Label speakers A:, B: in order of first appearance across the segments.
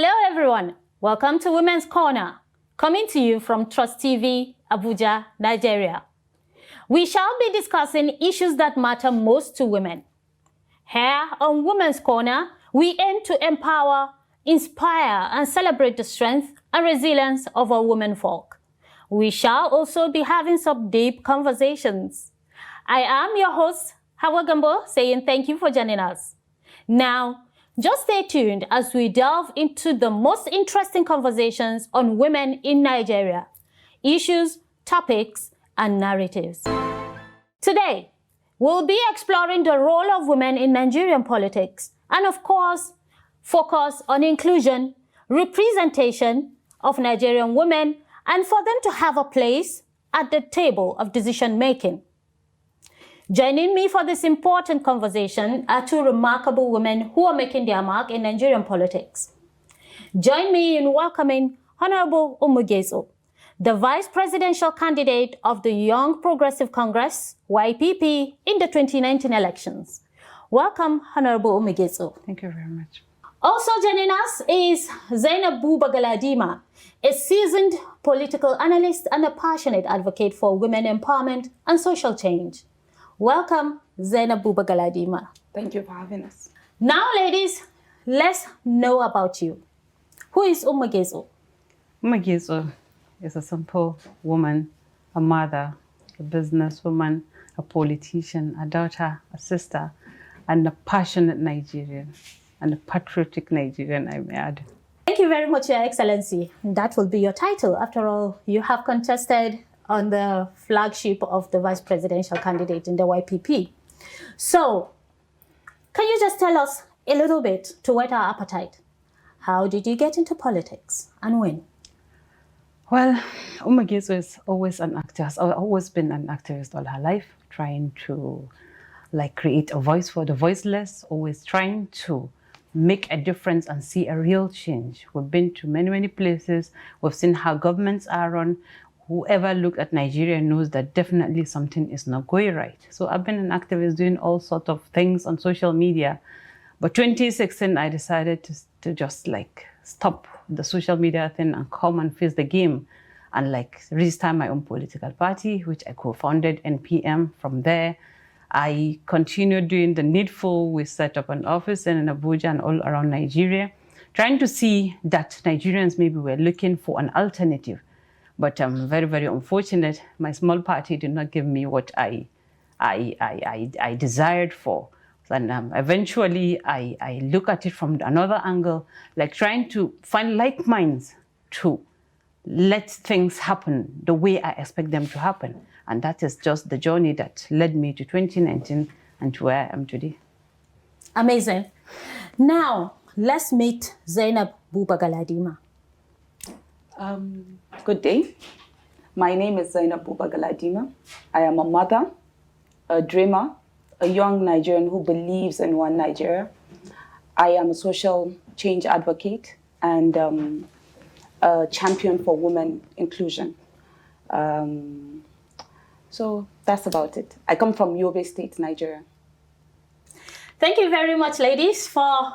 A: Hello everyone, welcome to Women's Corner, coming to you from Trust TV, Abuja, Nigeria. We shall be discussing issues that matter most to women. Here on Women's Corner, we aim to empower, inspire and celebrate the strength and resilience of our women folk. We shall also be having some deep conversations. I am your host, Hauwwah Gambo, saying thank you for joining us. Now, just stay tuned as we delve into the most interesting conversations on women in Nigeria, issues, topics, and narratives. Today, we'll be exploring the role of women in Nigerian politics and, of course, focus on inclusion, representation of Nigerian women, and for them to have a place at the table of decision-making. Joining me for this important conversation are two remarkable women who are making their mark in Nigerian politics. Join me in welcoming Honorable Umma Getso, the Vice Presidential candidate of the Young Progressive Congress, YPP, in the 2019 elections. Welcome, Honorable Umma Getso.
B: Thank you very much.
A: Also joining us is Zainab Galadima, a seasoned political analyst and a passionate advocate for women empowerment and social change. Welcome, Zainab Galadima.
B: Thank you for having us.
A: Now, ladies, let's know about you. Who is Umma Getso?
B: Umma Getso is a simple woman, a mother, a businesswoman, a politician, a daughter, a sister, and a passionate Nigerian, and a patriotic Nigerian, I may add.
A: Thank you very much, Your Excellency. That will be your title. After all, you have contested on the flagship of the vice presidential candidate in the YPP. So, can you just tell us a little bit to whet our appetite? How did you get into politics and when?
B: Well, Umma Getso is always an activist, has always been an activist all her life, trying to create a voice for the voiceless, always trying to make a difference and see a real change. We've been to many, many places. We've seen how governments are run. Whoever looked at Nigeria knows that definitely something is not going right. So I've been an activist doing all sorts of things on social media. But 2016, I decided to just stop the social media thing and come and face the game and register my own political party, which I co-founded, NPM. From there, I continued doing the needful. We set up an office in Abuja and all around Nigeria, trying to see that Nigerians maybe were looking for an alternative. But I'm very, very unfortunate. My small party did not give me what I desired for. And eventually, I look at it from another angle, trying to find like minds to let things happen the way I expect them to happen. And that is just the journey that led me to 2019 and to where I am today.
A: Amazing. Now, let's meet Zainab Galadima.
C: Good day. My name is Zainab Galadima. I am a mother, a dreamer, a young Nigerian who believes in one Nigeria. I am a social change advocate and a champion for women inclusion. So that's about it. I come from Yobe State, Nigeria.
A: Thank you very much, ladies, for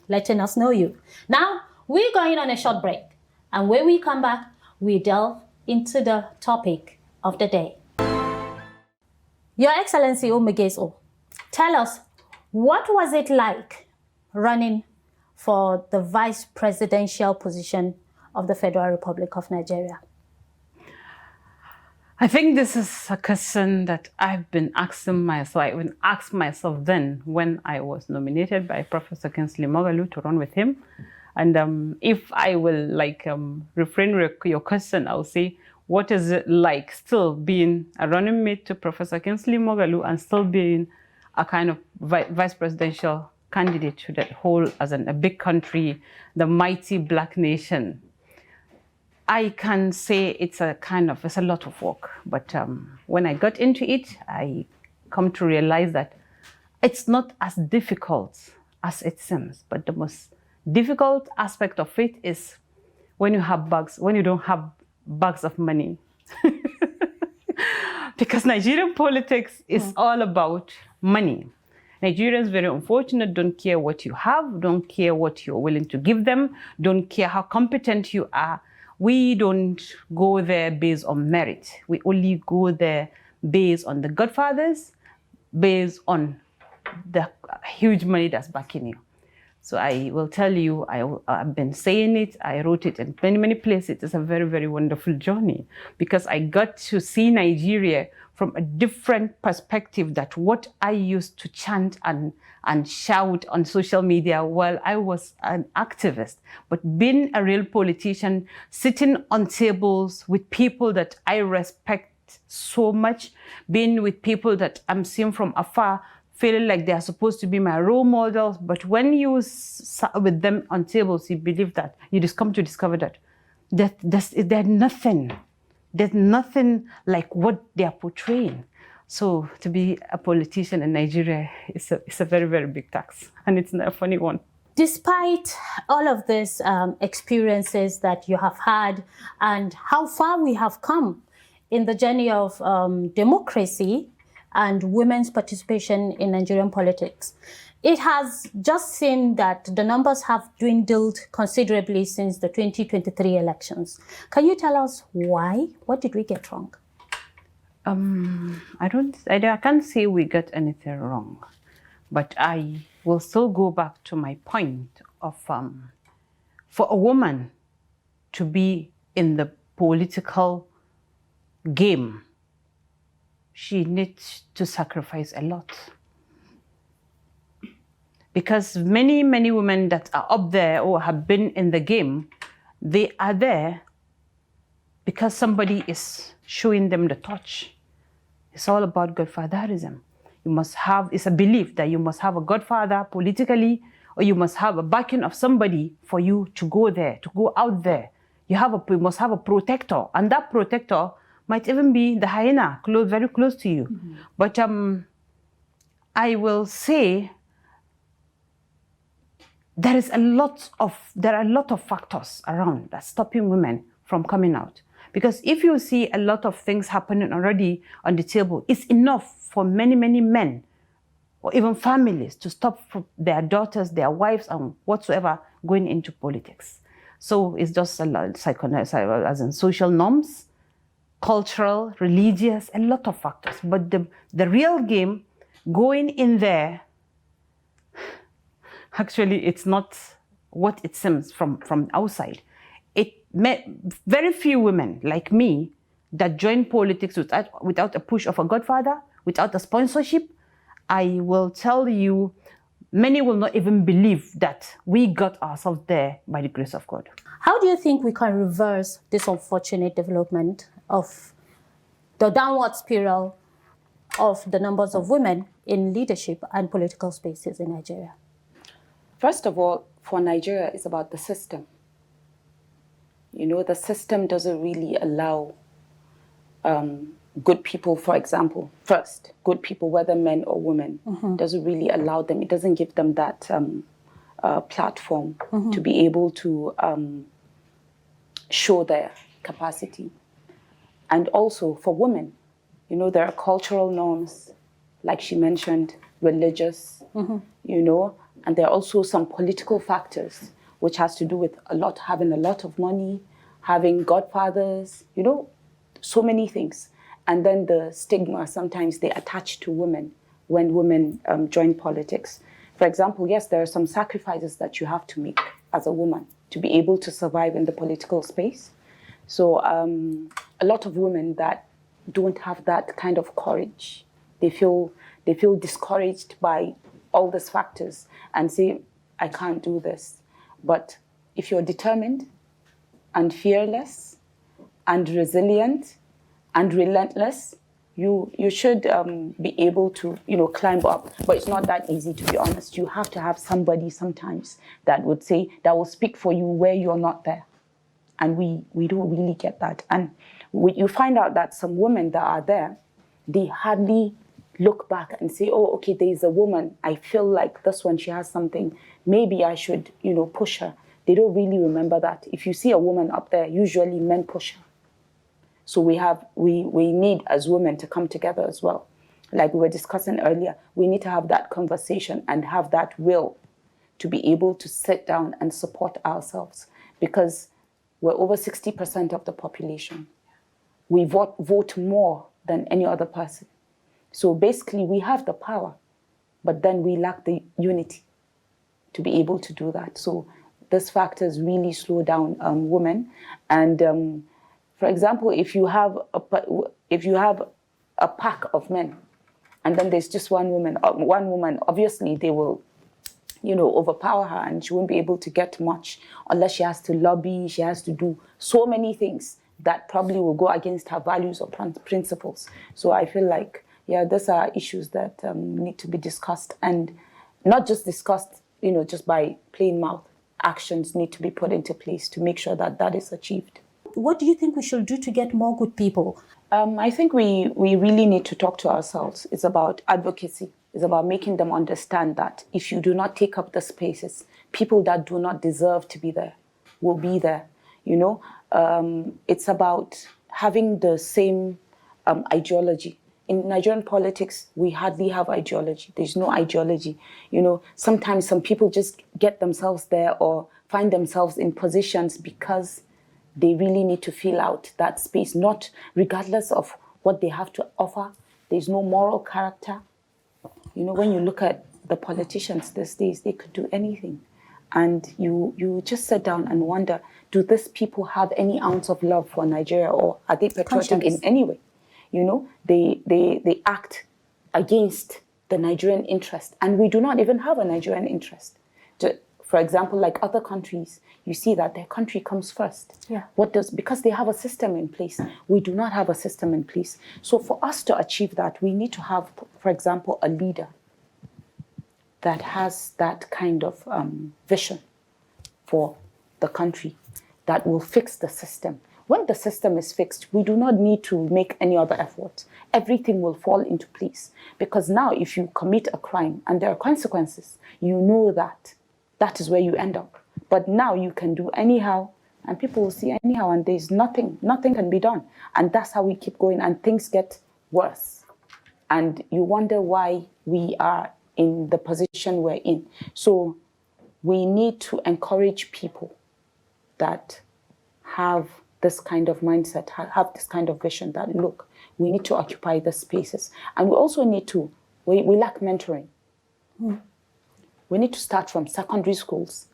A: letting us know you. Now, we're going on a short break. And when we come back, we delve into the topic of the day. Your Excellency Umma Getso, tell us, what was it like running for the vice presidential position of the Federal Republic of Nigeria?
B: I think this is a question that I've been asking myself. I even asked myself then when I was nominated by Professor Kingsley Moghalu to run with him. And if I will refrain your question, I'll say, what is it like still being a running mate to Professor Kingsley Moghalu and still being a kind of vice presidential candidate to that whole, as a big country, the mighty black nation? I can say it's a lot of work. But when I got into it, I come to realize that it's not as difficult as it seems. But the most difficult aspect of it is when you don't have bags of money. Because Nigerian politics is all about money. Nigerians, very unfortunate, don't care what you have, don't care what you're willing to give them, don't care how competent you are. We don't go there based on merit. We only go there based on the godfathers, based on the huge money that's backing you. So I will tell you, I've been saying it, I wrote it in many, many places. It's a very, very wonderful journey because I got to see Nigeria from a different perspective that what I used to chant and shout on social media while I was an activist. But being a real politician, sitting on tables with people that I respect so much, being with people that I'm seeing from afar, feeling like they are supposed to be my role models, but when you sat with them on tables, you believe that, you just come to discover that there's nothing like what they are portraying. So to be a politician in Nigeria is a very, very big task, and it's not a funny one.
A: Despite all of these experiences that you have had and how far we have come in the journey of democracy and women's participation in Nigerian politics, it has just seemed that the numbers have dwindled considerably since the 2023 elections. Can you tell us why? What did we get wrong?
B: I can't say we got anything wrong, but I will still go back to my point of for a woman to be in the political game, she needs to sacrifice a lot. Because many, many women that are up there or have been in the game, they are there because somebody is showing them the torch. It's all about godfatherism. You must have, it's a belief that you must have a godfather politically, or you must have a backing of somebody for you to go there, to go out there. You must have a protector, and that protector might even be the hyena, very close to you. Mm-hmm. But I will say there are a lot of factors around that's stopping women from coming out. Because if you see a lot of things happening already on the table, it's enough for many, many men or even families to stop their daughters, their wives, and whatsoever going into politics. So it's just a lot, as in social norms, cultural, religious, a lot of factors. But the real game, going in there, actually it's not what it seems from outside. Very few women like me that join politics without a push of a godfather, without a sponsorship. I will tell you, many will not even believe that we got ourselves there by the grace of God.
A: How do you think we can reverse this unfortunate development of the downward spiral of the numbers of women in leadership and political spaces in Nigeria?
C: First of all, for Nigeria, it's about the system. You know, the system doesn't really allow good people, for example, first, good people, whether men or women, mm-hmm. doesn't really allow them. It doesn't give them that platform mm-hmm. to be able to show their capacity. And also for women, you know, there are cultural norms, like she mentioned, religious, mm-hmm. you know, and there are also some political factors, which has to do with having a lot of money, having godfathers, you know, so many things. And then the stigma, sometimes they attach to women when women join politics. For example, yes, there are some sacrifices that you have to make as a woman to be able to survive in the political space. So a lot of women that don't have that kind of courage, they feel discouraged by all these factors and say, I can't do this. But if you're determined and fearless and resilient and relentless, you should be able to, you know, climb up. But it's not that easy, to be honest. You have to have somebody sometimes that will speak for you where you're not there. And we don't really get that. And you find out that some women that are there, they hardly look back and say, oh, okay, there's a woman. I feel like this one, she has something. Maybe I should, you know, push her. They don't really remember that. If you see a woman up there, usually men push her. So we need as women to come together as well. like we were discussing earlier, we need to have that conversation and have that will to be able to sit down and support ourselves, because we're over 60% of the population. We vote more than any other person. So basically we have the power, but then we lack the unity to be able to do that. So these factors really slow down women. And for example, if you have a pack of men, and then there's just one woman, obviously they will, overpower her, and she won't be able to get much unless she has to lobby, she has to do so many things that probably will go against her values or principles. So I feel like, yeah, these are issues that need to be discussed, and not just discussed, just by plain mouth. Actions need to be put into place to make sure that that is achieved.
A: What do you think we should do to get more good people?
C: I think we really need to talk to ourselves. It's about advocacy. It's about making them understand that if you do not take up the spaces, people that do not deserve to be there will be there. It's about having the same ideology. In Nigerian politics, we hardly have ideology. There's no ideology. Sometimes some people just get themselves there or find themselves in positions because they really need to fill out that space, not regardless of what they have to offer. There's no moral character. When you look at the politicians these days, they could do anything. And you just sit down and wonder, do these people have any ounce of love for Nigeria, or are they patriotic in any way? They act against the Nigerian interest, and we do not even have a Nigerian interest. For example, like other countries, you see that their country comes first.
A: Yeah.
C: Because they have a system in place. We do not have a system in place. So for us to achieve that, we need to have, for example, a leader that has that kind of vision for the country that will fix the system. When the system is fixed, we do not need to make any other effort. Everything will fall into place. Because now if you commit a crime and there are consequences, you know that that is where you end up. But now you can do anyhow, and people will see anyhow, and there's nothing can be done. And that's how we keep going, and things get worse. And you wonder why we are in the position we're in. So we need to encourage people that have this kind of mindset, have this kind of vision that, look, we need to occupy the spaces. And we also need to, we lack mentoring. We need to start from secondary schools,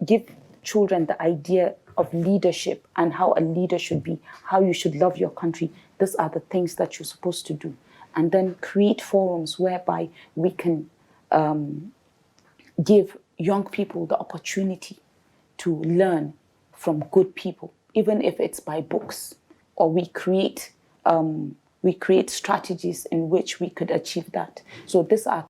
C: give children the idea of leadership and how a leader should be, how you should love your country. These are the things that you're supposed to do. And then create forums whereby we can give young people the opportunity to learn from good people, even if it's by books, or we create strategies in which we could achieve that. So these are